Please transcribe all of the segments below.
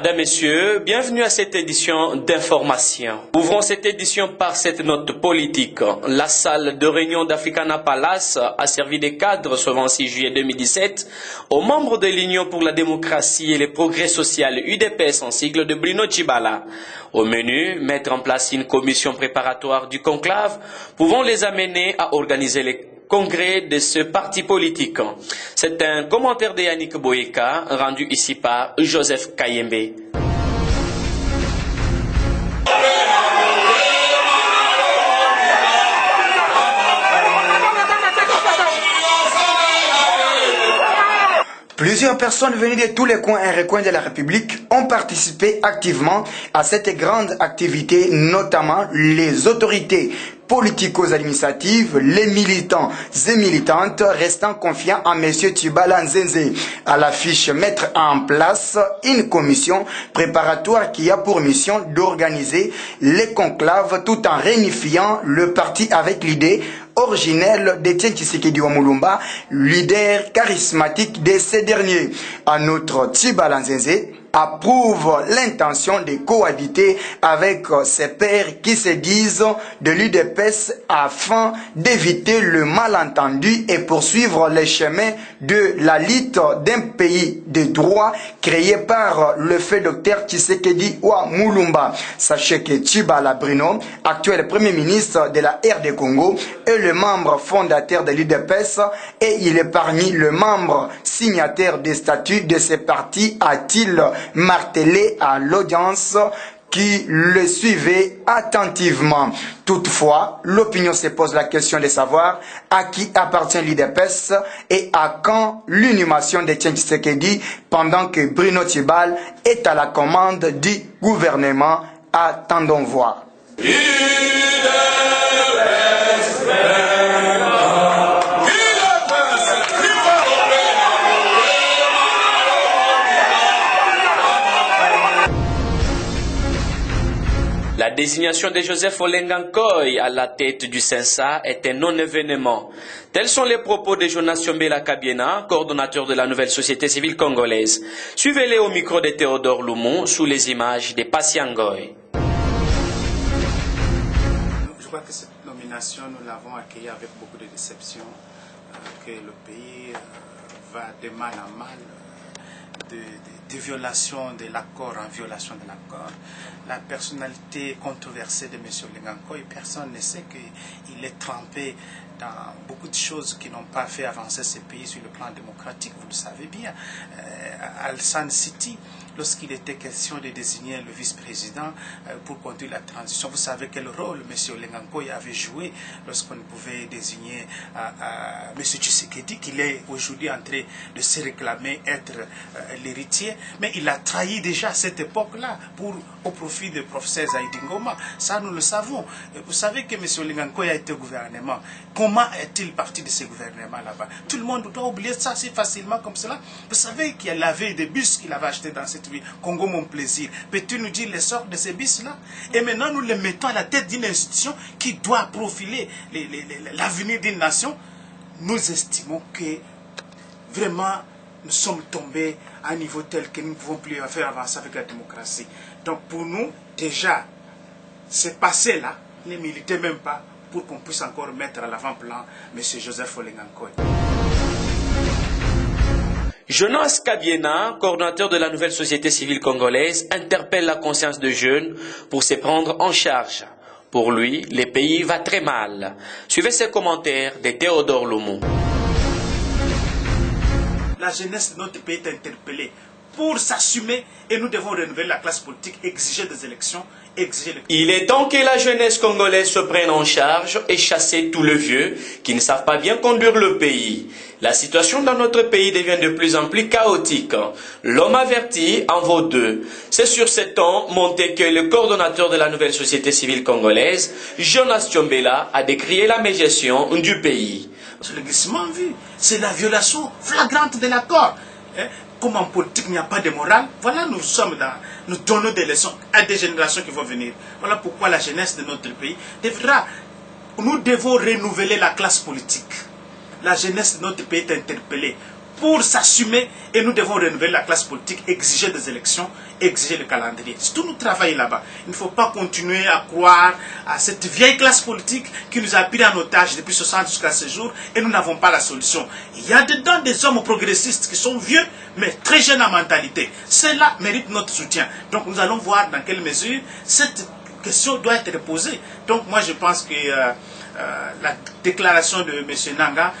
Madame, Messieurs, bienvenue à cette édition d'information. Ouvrons cette édition par cette note politique. La salle de réunion d'Africana Palace a servi de cadre ce 26 juillet 2017 aux membres de l'Union pour la démocratie et le progrès social UDPS en sigle de Bruno Tshibala. Au menu, mettre en place une commission préparatoire du conclave pouvant les amener à organiser les congrès de ce parti politique. C'est un commentaire de Yannick Boyeka rendu ici par Joseph Kayembe. Plusieurs personnes venues de tous les coins et recoins de la République ont participé activement à cette grande activité, notamment les autorités politico-administratives, les militants et militantes restant confiants en M. Tshibala Nzenze. À l'affiche, mettre en place une commission préparatoire qui a pour mission d'organiser les conclaves tout en réunifiant le parti avec l'idée originelle d'Etienne Tshisekedi Mulumba, leader charismatique de ces derniers. En outre, Tshibala Nzenze approuve l'intention de cohabiter avec ses pairs qui se disent de l'UDPS afin d'éviter le malentendu et poursuivre les chemins de la lutte d'un pays de droit créé par le fait docteur Tshisekedi Mulumba. Sachez que Tshibala Bruno, actuel premier ministre de la RD Congo, est le membre fondateur de l'UDPS et il est parmi les membres signataires des statuts de ce parti, a-t-il martelé à l'audience qui le suivait attentivement. Toutefois, l'opinion se pose la question de savoir à qui appartient l'UDPS et à quand l'inhumation de Etienne Tshisekedi pendant que Bruno Tshibala est à la commande du gouvernement. Attendons voir. La désignation de Joseph Olengankoy à la tête du CENSA est un non-événement. Tels sont les propos de Jonas Tiombela Kabiena, coordonnateur de la nouvelle société civile congolaise. Suivez-les au micro de Théodore Loumou sous les images de Passiangoy. Je crois que cette nomination, nous l'avons accueillie avec beaucoup de déception, que le pays va de mal en mal, de violation de l'accord en violation de l'accord. La personnalité controversée de M. Olengankoy, personne ne sait qu'il est trempé dans beaucoup de choses qui n'ont pas fait avancer ce pays sur le plan démocratique, vous le savez bien. Al-San City, lorsqu'il était question de désigner le vice-président pour conduire la transition, vous savez quel rôle M. Olengankoy avait joué lorsqu'on pouvait désigner M. Tshisekedi, qu'il est aujourd'hui en train de se réclamer être l'héritier, mais il a trahi déjà à cette époque-là au profit de professeur Zaïdi Ngoma. Ça, nous le savons. Vous savez que M. Olengankoy a été au gouvernement. Comment est-il parti de ce gouvernement là-bas? Tout le monde doit oublier ça si facilement comme cela. Vous savez qu'il avait des bus qu'il avait achetés dans cette ville, Congo Mon Plaisir. Peux-tu nous dire les sortes de ces bus-là? Et maintenant, nous les mettons à la tête d'une institution qui doit profiler l'avenir d'une nation. Nous estimons que vraiment, nous sommes tombés à un niveau tel que nous ne pouvons plus faire avancer avec la démocratie. Donc pour nous, déjà, ce passé-là ne militait même pas pour qu'on puisse encore mettre à l'avant-plan M. Joseph Olengankoy. Jonas Kabiena, coordonnateur de la nouvelle société civile congolaise, interpelle la conscience de jeunes pour se prendre en charge. Pour lui, le pays va très mal. Suivez ces commentaires de Théodore Loumou. La jeunesse de notre pays est interpellée pour s'assumer et nous devons renouveler la classe politique, exiger des élections, Il est temps que la jeunesse congolaise se prenne en charge et chasser tous les vieux qui ne savent pas bien conduire le pays. La situation dans notre pays devient de plus en plus chaotique. L'homme averti en vaut deux. C'est sur ce ton monté que le coordonnateur de la nouvelle société civile congolaise, Jonas Tiombela, a décrié la mégestion du pays. C'est le glissement vu, c'est la violation flagrante de l'accord. Comme en politique, il n'y a pas de morale. Voilà, nous donnons des leçons à des générations qui vont venir. Voilà pourquoi la jeunesse de notre pays nous devons renouveler la classe politique. La jeunesse de notre pays est interpellée pour s'assumer, et nous devons renouveler la classe politique, exiger des élections, exiger le calendrier. C'est tout nous travailler là-bas. Il ne faut pas continuer à croire à cette vieille classe politique qui nous a pris en otage depuis 60 jusqu'à ce jour et nous n'avons pas la solution. Il y a dedans des hommes progressistes qui sont vieux mais très jeunes en mentalité. Cela mérite notre soutien. Donc nous allons voir dans quelle mesure cette question doit être posée. Donc moi je pense que la déclaration de M. Nanga,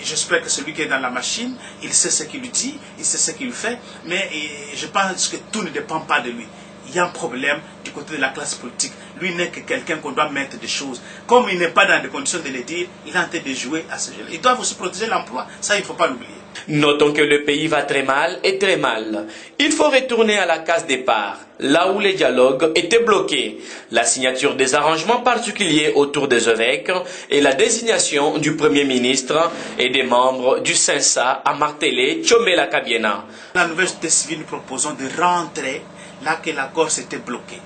j'espère que celui qui est dans la machine, il sait ce qu'il dit, il sait ce qu'il fait, mais je pense que tout ne dépend pas de lui. Il y a un problème du côté de la classe politique. Lui n'est que quelqu'un qu'on doit mettre des choses. Comme il n'est pas dans les conditions de le dire, il est en train de jouer à ce jeu. Ils doivent aussi protéger l'emploi. Ça, il ne faut pas l'oublier. Notons que le pays va très mal et très mal. Il faut retourner à la case départ, là où les dialogues étaient bloqués. La signature des arrangements particuliers autour des évêques et la désignation du Premier ministre et des membres du CENSA a martelé Tchomela Kabiena. La nouvelle société civile, nous proposons de rentrer là que l'accord s'était bloqué.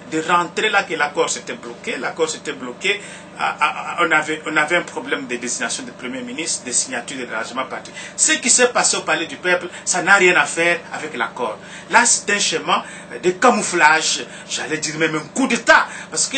De rentrer là que l'accord s'était bloqué. L'accord s'était bloqué. On avait un problème de désignation du Premier ministre, de signature de l'arrangement parti. Ce qui s'est passé au Palais du Peuple, ça n'a rien à faire avec l'accord. Là, c'est un schéma de camouflage, j'allais dire même un coup d'État. Parce que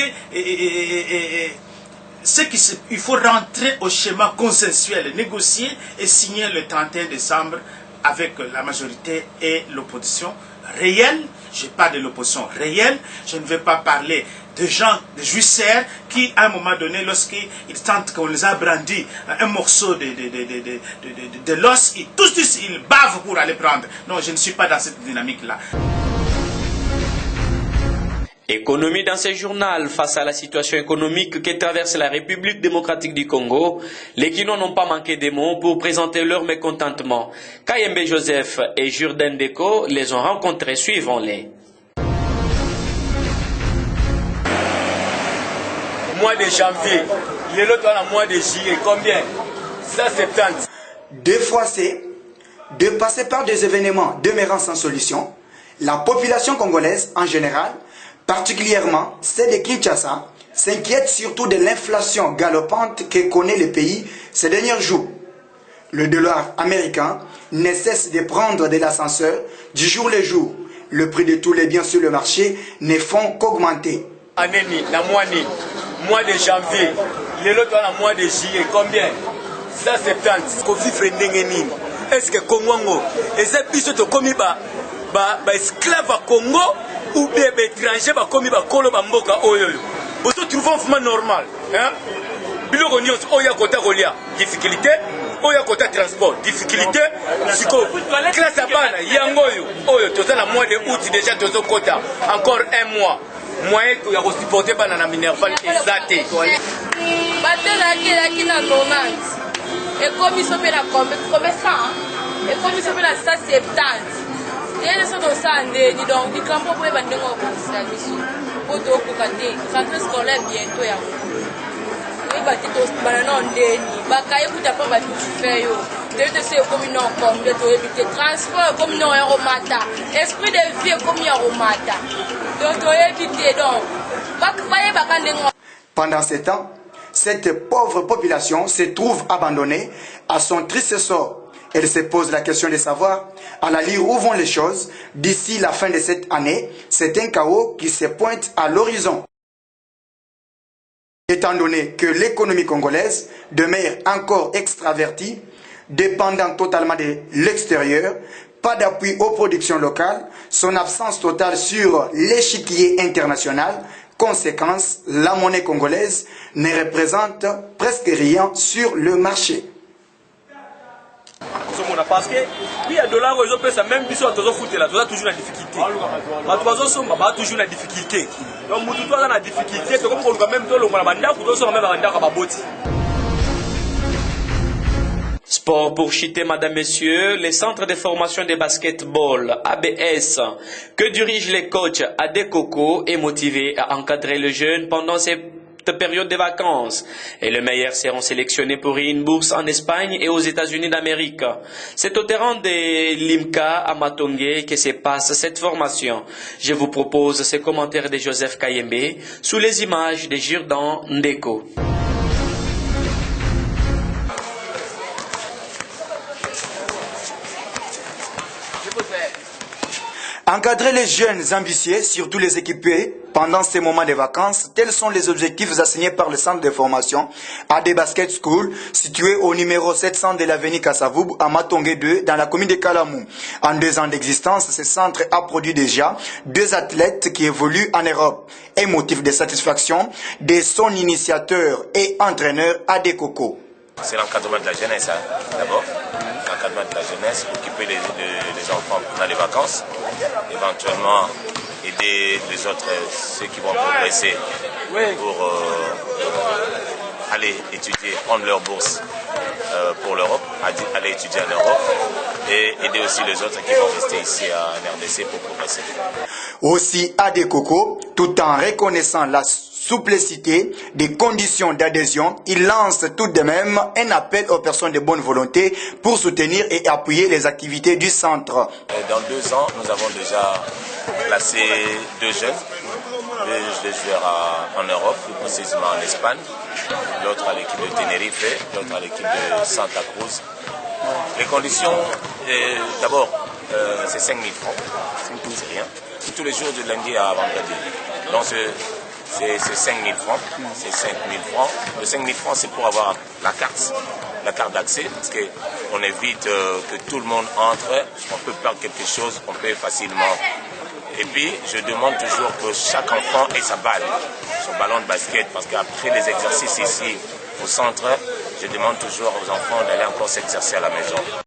il faut rentrer au schéma consensuel, négocier et signer le 31 décembre avec la majorité et l'opposition réelle. Je parle de l'opposition réelle. Je ne vais pas parler de gens, de jouisseurs qui, à un moment donné, lorsqu'ils sentent qu'on les a brandis un morceau de l'os, tous ils bavent pour aller prendre. Non, je ne suis pas dans cette dynamique-là. Économie dans ce journal, face à la situation économique que traverse la République démocratique du Congo, les Guinois n'ont pas manqué de mots pour présenter leur mécontentement. Kayembe Joseph et Jourdain Deko les ont rencontrés, suivons-les. Mois de janvier, l'autre dans le mois de juillet, combien? 170. Deux fois c'est de passer par des événements demeurant sans solution. La population congolaise en général, particulièrement celle de Kinshasa, s'inquiète surtout de l'inflation galopante que connaît le pays ces derniers jours. Le dollar américain ne cesse de prendre de l'ascenseur du jour le jour. Le prix de tous les biens sur le marché ne font qu'augmenter. Mois de janvier, l'autre dans le mois de juillet, combien? 170. Est-ce que Congo, est-ce que commis esclave à Congo ou bien étranger va commis à Kolo Bamboka Oyo? Vous trouvez un mouvement normal. Biloko nyonso oya kota kolia difficulté, oya kota transport difficulté, siko classe abana yango oyo toza na mois de août déjà tozo kota encore un mois. Moyen ya ko supporter bana na Minerval exacté. Batela qui na 90. Et comme ils sont bien comme ça, et comme ils sont bien à 170. Et les autres ça donc du campo pour bander ngo ko service. Pour do ko kate, centre scolaire bientôt ya. Et bati to bana non ndeni, bakaye kuta pa bati faire yo. De se comme non comme de to éviter transport comme non romata. Esprit de vie comme ya romata. Donc to éviter donc. Bakaye bakande ngo. Pendant ce temps, cette pauvre population se trouve abandonnée à son triste sort. Elle se pose la question de savoir, à la lire où vont les choses, d'ici la fin de cette année, c'est un chaos qui se pointe à l'horizon. Étant donné que l'économie congolaise demeure encore extravertie, dépendant totalement de l'extérieur, pas d'appui aux productions locales, son absence totale sur l'échiquier international, conséquence, la monnaie congolaise ne représente presque rien sur le marché. Parce que il y a dollars ils ont payé ça même biso tozo foutre là, toujours la difficulté. Ba tozo somba ba toujours la difficulté. Donc mutu toza na difficulté, to comme ko même to longa banda ku to so même banda ka baboti. Sport pour chiter, madame, messieurs, les centres de formation de basketball, ABS, que dirigent les coachs Adekoko, est motivé à encadrer le jeune pendant cette période de vacances. Et les meilleurs seront sélectionnés pour une bourse en Espagne et aux États-Unis d'Amérique. C'est au terrain de l'IMCA à Matongé que se passe cette formation. Je vous propose ces commentaires de Joseph Kayembe sous les images de Jourdain Deko. Encadrer les jeunes ambitieux, surtout les équipés, pendant ces moments de vacances, tels sont les objectifs assignés par le centre de formation AD Basket School, situé au numéro 700 de l'avenue Kassavoub, à Matongé 2, dans la commune de Kalamou. En 2 ans d'existence, ce centre a produit déjà 2 athlètes qui évoluent en Europe. Un motif de satisfaction de son initiateur et entraîneur AD Coco. C'est l'encadrement de la jeunesse, d'abord. L'encadrement de la jeunesse, occuper les enfants pendant les vacances, éventuellement aider les autres, ceux qui vont progresser pour aller étudier, prendre leur bourse pour l'Europe, aller étudier en Europe et aider aussi les autres qui vont rester ici en RDC pour progresser. Aussi AD Coco, tout en reconnaissant la souplicité des conditions d'adhésion, il lance tout de même un appel aux personnes de bonne volonté pour soutenir et appuyer les activités du centre. Dans 2 ans, nous avons déjà placé 2 jeunes, 2 joueurs en Europe, plus précisément en Espagne, l'autre à l'équipe de Tenerife, l'autre à l'équipe de Santa Cruz. Les conditions, d'abord, c'est 5 000 francs, c'est rien. Tous les jours de lundi à vendredi. Donc c'est 5 000 francs, c'est 5 000 francs. Le 5 000 francs, c'est pour avoir la carte d'accès, parce qu'on évite que tout le monde entre, on peut perdre quelque chose, on peut facilement. Et puis, je demande toujours que chaque enfant ait sa balle, son ballon de basket, parce qu'après les exercices ici au centre, je demande toujours aux enfants d'aller encore s'exercer à la maison.